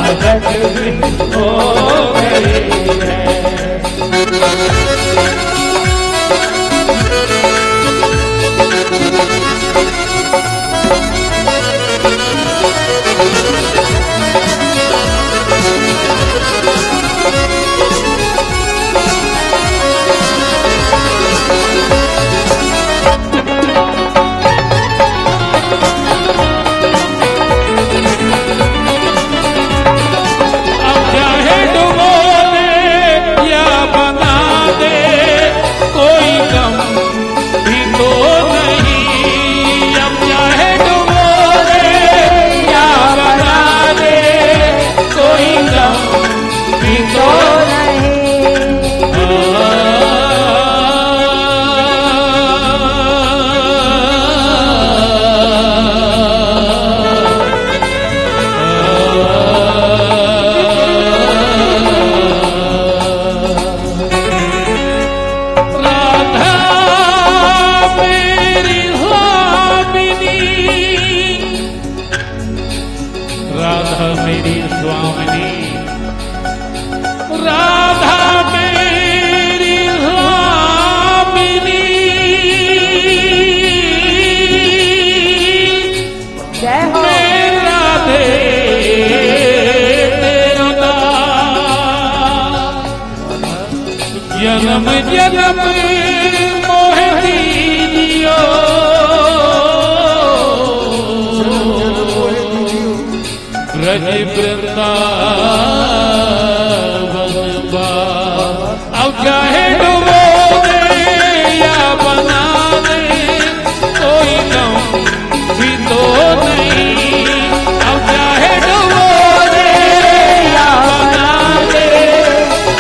आदत भी हो गई है। जन्म जन्म मोह दीजियो ब्रज वृंदावन अब चाहे डुबो दे या बना दे कोई गम भी तो नहीं। अब चाहे डुबो दे या बना दे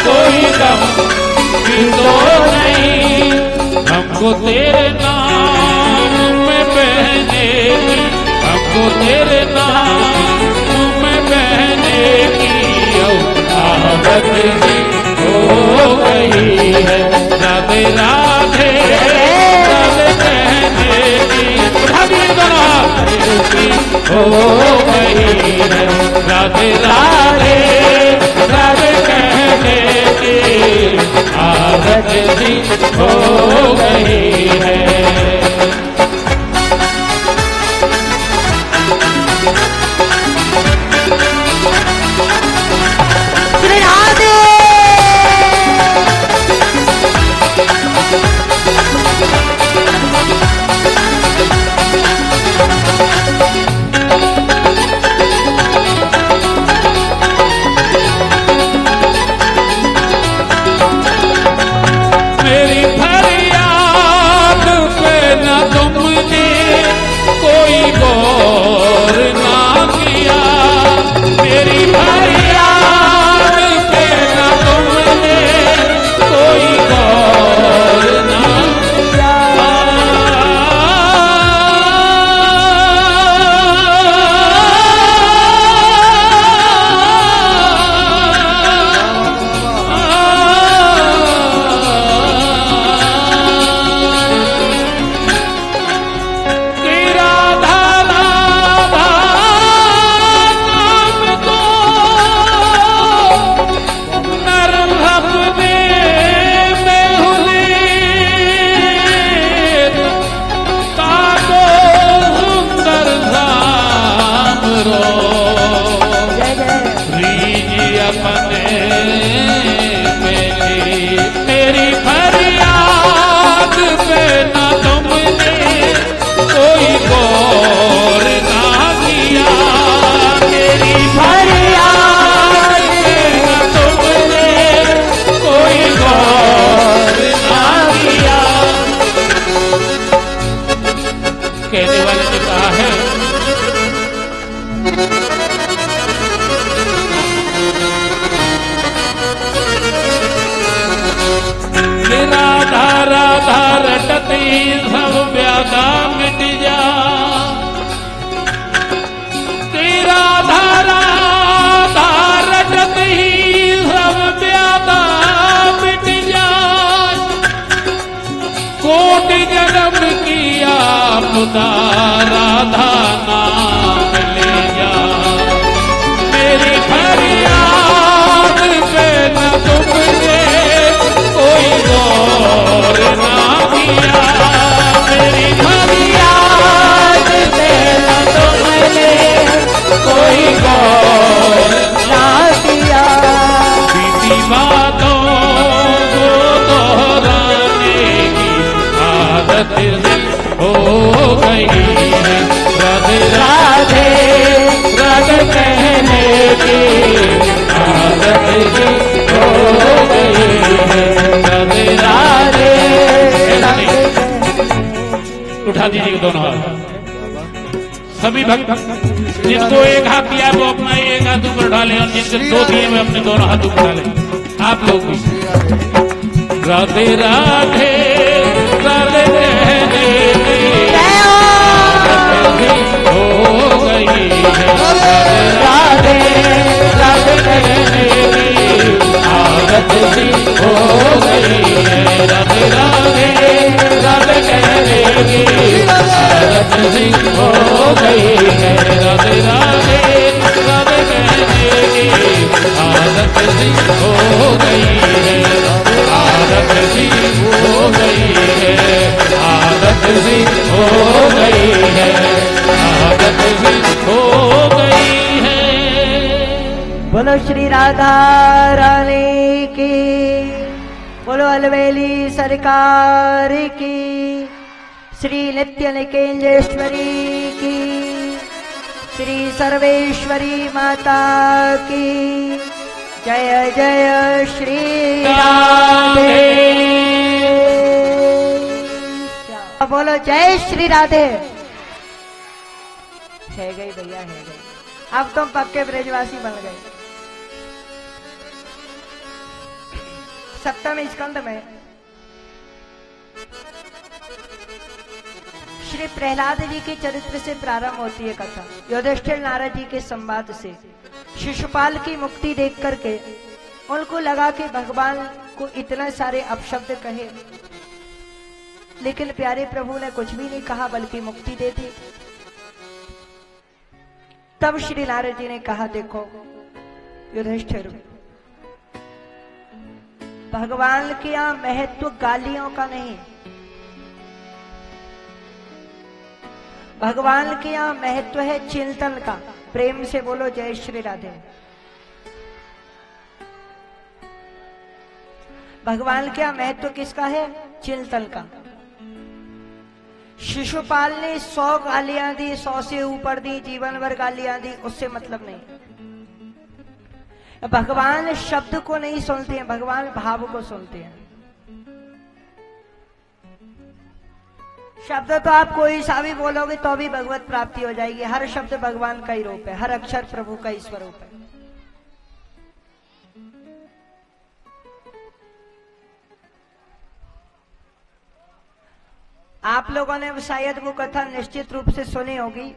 कोई गम तो नहीं। हमको तेरे नाम में बहने की, हमको तेरे नाम में बहने की आदत भी हो गई है। राधे राधे राधे कहने की हो गई है। राधे राधे राधे कहने की आदत भी हो गई है। श्री राधे कहने वाले ने कहा है कि राधा राधा रटती सब व्याधा मिट जा। राधा राधा रटती सब व्याधा मिट जा। कोटि जन्म किया खुदा राधा नाम ले जा। मेरी सभी भक्त जिनको एक हाथ दिया वो अपना एक हाथ ऊपर डाले और जिनके दो दिए वे अपने दोनों हाथ ऊपर डाले। आप लोग भी राधे राधे राधे कहने हो गई राधे राधे कहने आदत सी हो गई है। राधे राधे राधे कहने आदत सी हो गई है। राधे राधे राधे कहने आदत सी हो गई है। आदत सी हो गई है। आदत सी हो गई है। आदत सी हो गई है। बोलो श्री राधा रानी की, बोलो अलवेली सरकार की, श्री नित्य निकेंजेश्वरी की, श्री सर्वेश्वरी माता की जय जय श्री राधे। बोलो जय श्री राधे। है गई भैया, है गई। अब तुम पक्के ब्रजवासी बन गए। सप्तम स्कंद में श्री प्रहलाद जी के चरित्र से प्रारंभ होती है कथा। युधिष्ठिर नारद जी के संवाद से शिशुपाल की मुक्ति देख करके उनको लगा कि भगवान को इतने सारे अपशब्द कहे, लेकिन प्यारे प्रभु ने कुछ भी नहीं कहा बल्कि मुक्ति दे दी। तब श्री नारद जी ने कहा, देखो युधिष्ठिर, भगवान के यहाँ महत्व गालियों का नहीं, भगवान के यहाँ महत्व है चिंतन का। प्रेम से बोलो जय श्री राधे। भगवान के यहाँ महत्व किसका है? चिंतन का। शिशुपाल ने 100 गालियां दी, 100 से ऊपर दी, जीवन भर गालियां दी, उससे मतलब नहीं। भगवान शब्द को नहीं सुनते हैं, भगवान भाव को सुनते हैं। शब्द तो आप कोई सा भी बोलोगे तो भी भगवत प्राप्ति हो जाएगी। हर शब्द भगवान का ही रूप है, हर अक्षर प्रभु का ही स्वरूप है। आप लोगों ने शायद वो कथा निश्चित रूप से सुनी होगी,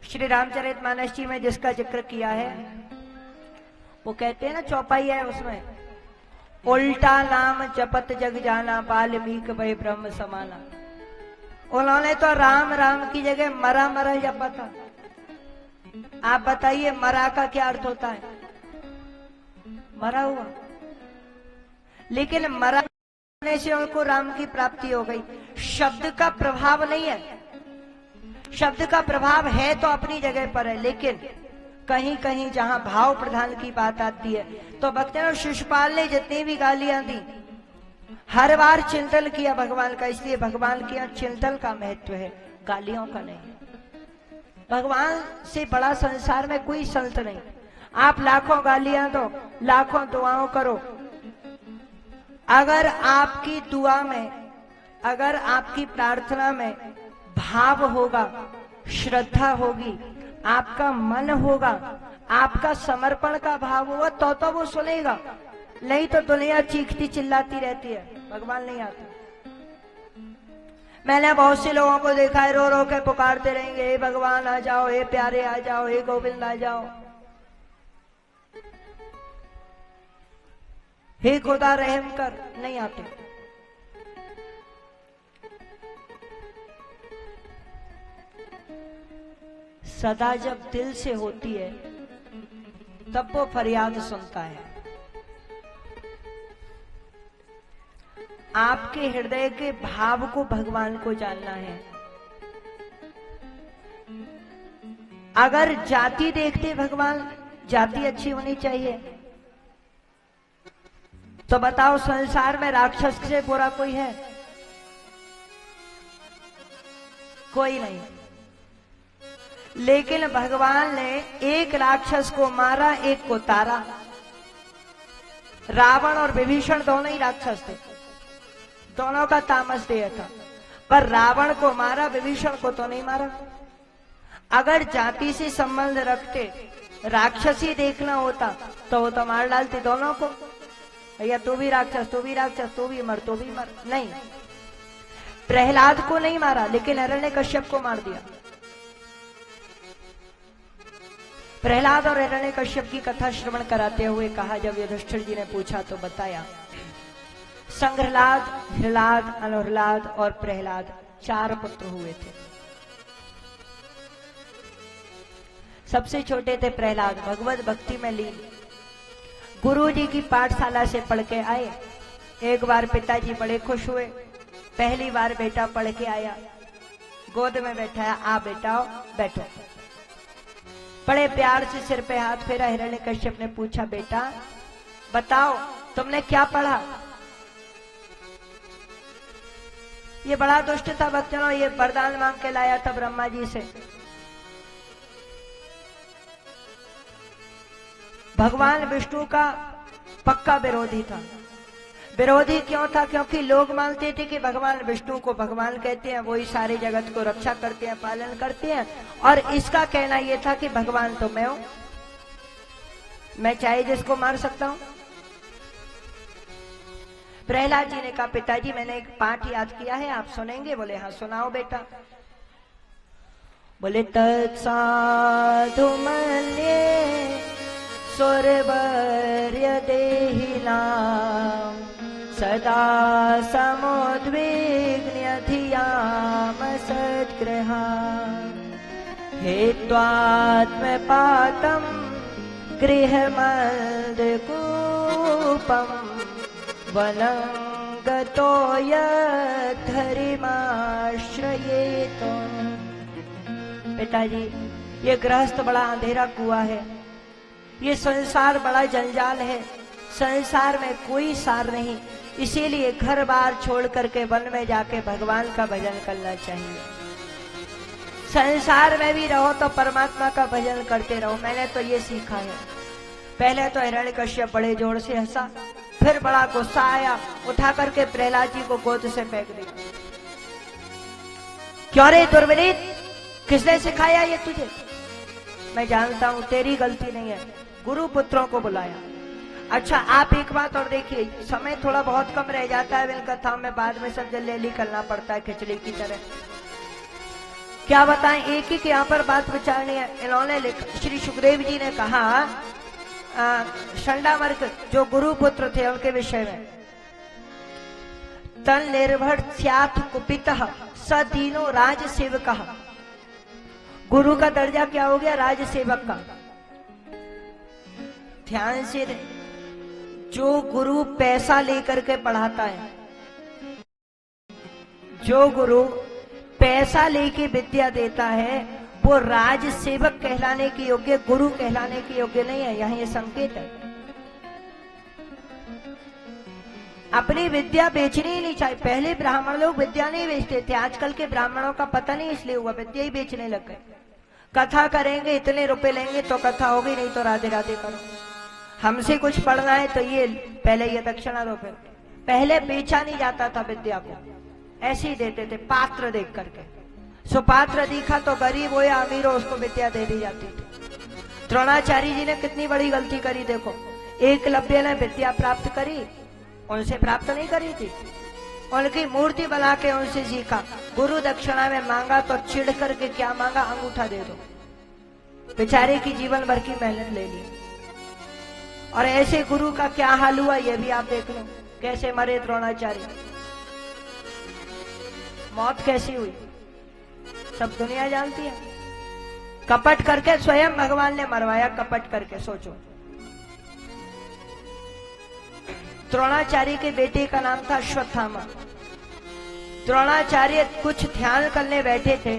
श्री रामचरितमानस जी में जिसका जिक्र किया है। वो कहते हैं ना, चौपाई है उसमें, उल्टा नाम जपत जग जाना, वाल्मीकि भय ब्रह्म समाना। उन्होंने तो राम राम की जगह मरा मरा जपा था। आप बताइए मरा का क्या अर्थ होता है? मरा हुआ। लेकिन मरा से उनको राम की प्राप्ति हो गई। शब्द का प्रभाव नहीं है, शब्द का प्रभाव है तो अपनी जगह पर है, लेकिन कहीं कहीं जहां भाव प्रधान की बात आती है तो भक्तों, शिशुपाल ने जितनी भी गालियां दी हर बार चिंतन किया भगवान का। इसलिए भगवान के यहाँ चिंतन का महत्व है, गालियों का नहीं। भगवान से बड़ा संसार में कोई संत नहीं। आप लाखों गालियां दो, लाखों दुआओं करो, अगर आपकी दुआ में, अगर आपकी प्रार्थना में भाव होगा, श्रद्धा होगी, आपका मन होगा, आपका समर्पण का भाव होगा, तो वो सुनेगा। नहीं तो दुनिया चीखती चिल्लाती रहती है, भगवान नहीं आते। मैंने बहुत से लोगों को देखा है, रो रो के पुकारते रहेंगे, हे भगवान आ जाओ, हे प्यारे आ जाओ, हे गोविंद आ जाओ, हे खुदा रहम कर, नहीं आते। सदा जब दिल से होती है तब वो फरियाद सुनता है। आपके हृदय के भाव को भगवान को जानना है। अगर जाति देखते भगवान, जाति अच्छी होनी चाहिए, तो बताओ संसार में राक्षस से बुरा कोई है? कोई नहीं। लेकिन भगवान ने एक राक्षस को मारा, एक को तारा। रावण और विभीषण दोनों ही राक्षस थे, दोनों का तामस देह था, पर रावण को मारा, विभीषण को तो नहीं मारा। अगर जाति से संबंध रखते, राक्षसी देखना होता तो वो तो मार डालते दोनों को, भैया तू भी राक्षस, तू भी राक्षस, तू भी मर, तू भी मर। नहीं, प्रहलाद को नहीं मारा, लेकिन हिरण्यकश्यप को मार दिया। प्रहलाद और हिरण्यकश्यप की कथा श्रवण कराते हुए कहा, जब युधिष्ठिर जी ने पूछा तो बताया, संघ्रलाद, ह्लाद, अनुह्लाद और प्रहलाद 4 पुत्र हुए थे। सबसे छोटे थे प्रहलाद, भगवत भक्ति में लीन, गुरु जी की पाठशाला से पढ़ के आए। एक बार पिताजी बड़े खुश हुए, पहली बार बेटा पढ़ के आया, गोद में बैठाया, आ बेटा बैठो। बड़े प्यार से सिर पे हाथ फेरा। हिरण्यकश्यप ने पूछा, बेटा बताओ तुमने क्या पढ़ा? ये बड़ा दुष्ट था भक्तों, ये वरदान मांग के लाया था ब्रह्मा जी से। भगवान विष्णु का पक्का विरोधी था। विरोधी क्यों था? क्योंकि लोग मानते थे कि भगवान विष्णु को भगवान कहते हैं, वही सारे जगत को रक्षा करते हैं, पालन करते हैं, और इसका कहना यह था कि भगवान तो मैं हूं, मैं चाहे जिसको मार सकता हूं। प्रहलाद जी ने कहा, पिताजी मैंने एक पाठ याद किया है, आप सुनेंगे? बोले हाँ सुनाओ बेटा। बोले तत्साधु मन्ये सुरवर्य देहिनां सदा समुद्विग्न धियाम सद्गृहान् हेत्वात्मपातं गृहमन्दकूपम् वनं गतो यद्धरिमाश्रयेत। पिताजी ये गृहस्थ बड़ा अंधेरा कुआं है, ये संसार बड़ा जंजाल है, संसार में कोई सार नहीं, इसीलिए घर बार छोड़ करके वन में जाके भगवान का भजन करना चाहिए। संसार में भी रहो तो परमात्मा का भजन करते रहो। मैंने तो ये सीखा है। पहले तो हिरण्यकश्यप बड़े जोर से हंसा, फिर बड़ा गुस्सा आया, उठा करके प्रहलाद जी को गोद से फेंक दिया। क्यों रे दुर्विनीत, किसने सिखाया ये तुझे? मैं जानता हूं तेरी गलती नहीं है, गुरु पुत्रों को बुलाया। अच्छा आप एक बात और देखिए, समय थोड़ा बहुत कम रह जाता है इन कथाओं में, बाद में सब जल्दी करना पड़ता है खिचड़ी की तरह। क्या बताएं, एक ही के यहाँ पर बात विचारनी है। इन्होंने श्री सुखदेव जी ने कहा शंडामर्क जो गुरु पुत्र थे उनके विषय में, तन निर्भर स्यात् कुपितः स दीनो राज सेवक। गुरु का दर्जा क्या हो गया? राज सेवक का। ध्यान से, जो गुरु पैसा लेकर के पढ़ाता है, जो गुरु पैसा लेके विद्या देता है, वो राज सेवक कहलाने के योग्य, गुरु कहलाने के योग्य नहीं है। यहाँ ये संकेत है। अपनी विद्या बेचनी ही नहीं चाहिए। पहले ब्राह्मण लोग विद्या नहीं बेचते थे, आजकल के ब्राह्मणों का पता नहीं इसलिए हुआ, विद्या ही बेचने लग गए। कथा करेंगे, इतने रुपए लेंगे तो कथा होगी, नहीं तो राधे राधे करो। हमसे कुछ पढ़ना है तो ये पहले ये दक्षिणा दो। फिर पहले बेचा नहीं जाता था विद्या को, ऐसे ही देते थे पात्र देख करके। सुपात्र दिखा तो गरीब हो या अमीर हो, उसको विद्या दे दी जाती थी। द्रोणाचार्य जी ने कितनी बड़ी गलती करी देखो। एकलव्य ने विद्या प्राप्त करी, उनसे प्राप्त नहीं करी थी, उनकी मूर्ति बना के उनसे सीखा। गुरु दक्षिणा में मांगा तो चिढ़ करके क्या मांगा? अंगूठा दे दो। बेचारे की जीवन भर की मेहनत ले ली। और ऐसे गुरु का क्या हाल हुआ ये भी आप देख लो, कैसे मरे द्रोणाचार्य, मौत कैसी हुई, सब दुनिया जानती है। कपट करके स्वयं भगवान ने मरवाया, कपट करके। सोचो, द्रोणाचार्य के बेटे का नाम था अश्वत्थामा। द्रोणाचार्य कुछ ध्यान करने बैठे थे,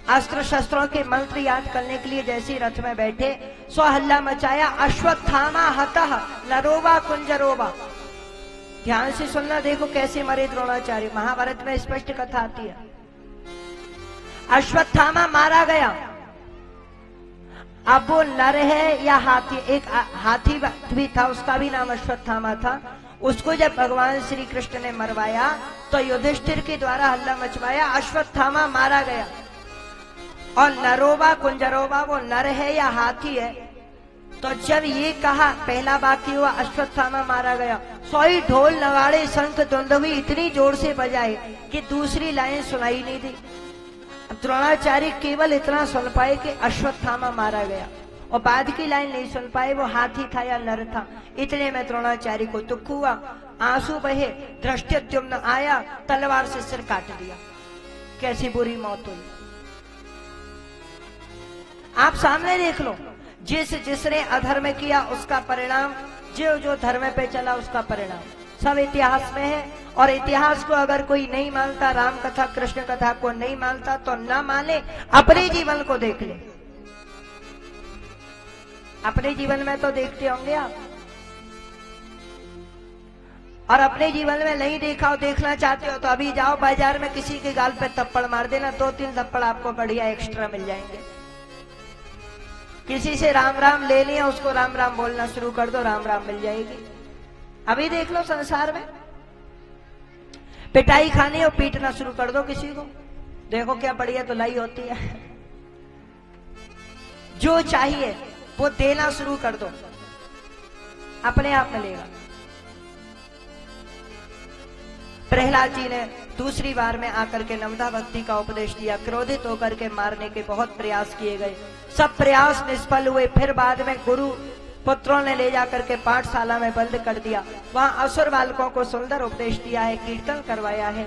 अस्त्र शस्त्रों के मंत्र याद करने के लिए जैसे रथ में बैठे, सो हल्ला मचाया, अश्वत्थामा हतः नरोवा कुंजरोवा। ध्यान से सुनना, देखो कैसे मरे द्रोणाचार्य। महाभारत में स्पष्ट कथा आती है। अश्वत्थामा मारा गया। अब वो नर है या हाथी? एक हाथी भी था, उसका भी नाम अश्वत्थामा था। उसको जब भगवान श्री कृष्ण ने मरवाया तो युधिष्ठिर के द्वारा हल्ला मचवाया, अश्वत्थामा मारा गया। और नरोबा कुंजरोबा वो नर है या हाथी है। तो जब ये कहा, पहला वाक्य हुआ अश्वत्थामा मारा गया, सोई ढोल नगाड़े शंख दुंदुभी इतनी जोर से बजाए कि दूसरी लाइन सुनाई नहीं दी। द्रोणाचार्य केवल इतना सुन पाए कि अश्वत्थामा मारा गया, और बाद की लाइन नहीं सुन पाए वो हाथी था या नर था। इतने में द्रोणाचार्य को दुख हुआ, आंसू बहे, धृष्टद्युम्न आया, तलवार से सिर काट दिया। कैसी बुरी मौत हुई आप सामने देख लो। जिसने अधर्म किया उसका परिणाम, जो धर्म पे चला उसका परिणाम, सब इतिहास में है। और इतिहास को अगर कोई नहीं मानता, राम कथा कृष्ण कथा को नहीं मानता, तो ना माने, अपने जीवन को देख ले। अपने जीवन में तो देखते होंगे आप, और अपने जीवन में नहीं देखा हो, देखना चाहते हो तो अभी जाओ बाजार में किसी के गाल पे थप्पड़ मार देना, 2-3 थप्पड़ आपको बढ़िया एक्स्ट्रा मिल जाएंगे। किसी से राम राम ले लिया, उसको राम राम बोलना शुरू कर दो, राम राम मिल जाएगी। अभी देख लो संसार में पिटाई खानी हो, पीटना शुरू कर दो किसी को, देखो क्या बढ़िया धुलाई होती है। जो चाहिए वो देना शुरू कर दो, अपने आप मिलेगा। प्रहलाद जी ने दूसरी बार में आकर के नवधा भक्ति का उपदेश दिया। क्रोधित होकर के मारने के बहुत प्रयास किए गए, सब प्रयास निष्फल हुए। फिर बाद में गुरु पुत्रों ने ले जाकर के पाठशाला में बंद कर दिया। वहां असुर बालकों को सुंदर उपदेश दिया है, कीर्तन करवाया है।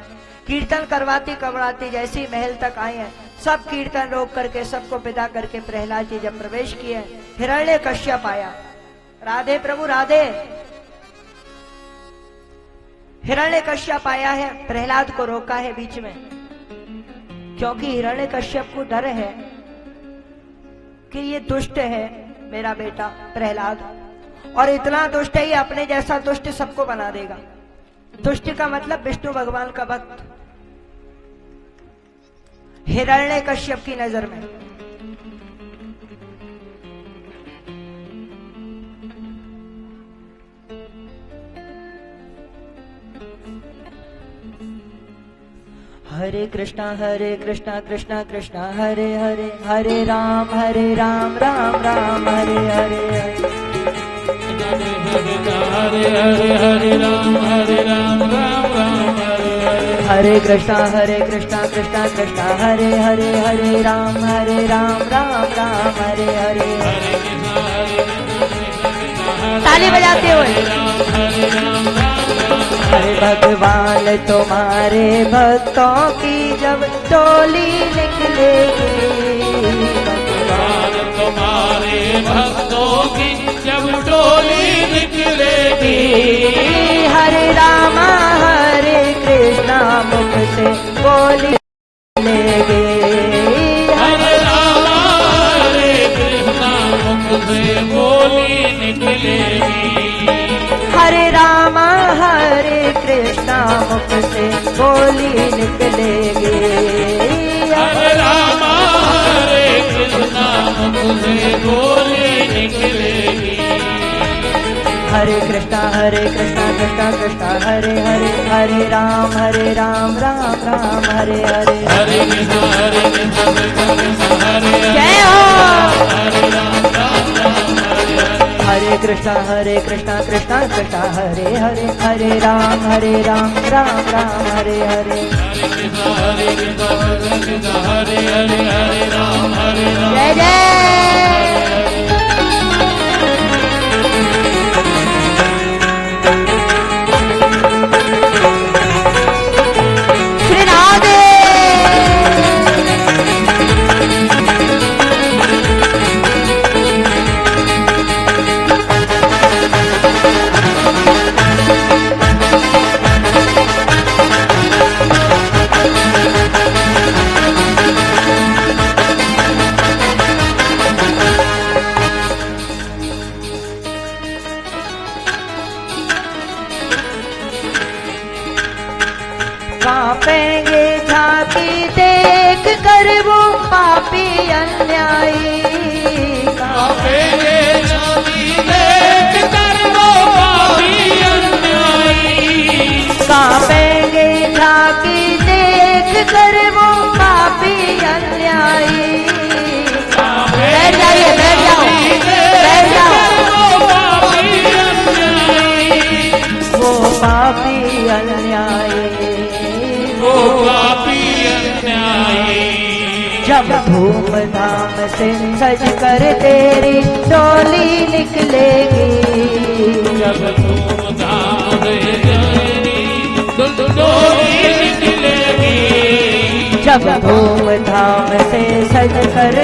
कीर्तन करवाती करवाती जैसी महल तक आए हैं, सब कीर्तन रोक करके सबको विदा करके प्रहलाद जी जब प्रवेश किए, हिरण्यकश्यप आया। राधे प्रभु राधे। हिरण्यकश्यप आया है, प्रहलाद को रोका है बीच में, क्योंकि हिरण्यकश्यप को डर है कि ये दुष्ट है मेरा बेटा प्रहलाद, और इतना दुष्ट है ये अपने जैसा दुष्ट सबको बना देगा। दुष्ट का मतलब विष्णु भगवान का भक्त। हिरण्यकश्यप की नजर में हरे कृष्णा कृष्णा कृष्णा हरे हरे, हरे राम राम राम हरे हरे। हरे हरे हरे राम राम राम हरे हरे। हरे कृष्णा कृष्णा कृष्णा हरे हरे, हरे राम राम हरे हरे। ताली बजाते हुए हरे भगवान तुम्हारे भक्तों की जब टोली निकलेगी, भगवान तुम्हारे भक्तों की जब टोली निकलेगी, हरे रामा हरे कृष्णा मुख से बोली निकलेगी, हरे रामा हरे कृष्णा मुख से बोली निकलेगी, हरे रामा हरे कृष्णा मुख से बोली निकलेगी, हरे रामा हरे कृष्णा मुख से बोली निकलेगी। हरे कृष्णा कृष्णा कृष्णा हरे हरे, हरे राम राम राम हरे हरे। हरे कृष्णा कृष्णा कृष्णा हरे हरे, जय हो। हरे राम राम हरे हरे। हरे कृष्णा कृष्णा कृष्णा हरे हरे, हरे राम राम हरे हरे। हरे कृष्णा कृष्णा हरे हरे, हरे राम जय जय श्री राधे। से सज कर तेरी डोली निकलेगी। जब धूमधाम से तेरी डोली निकलेगी। जब धूमधाम से सज कर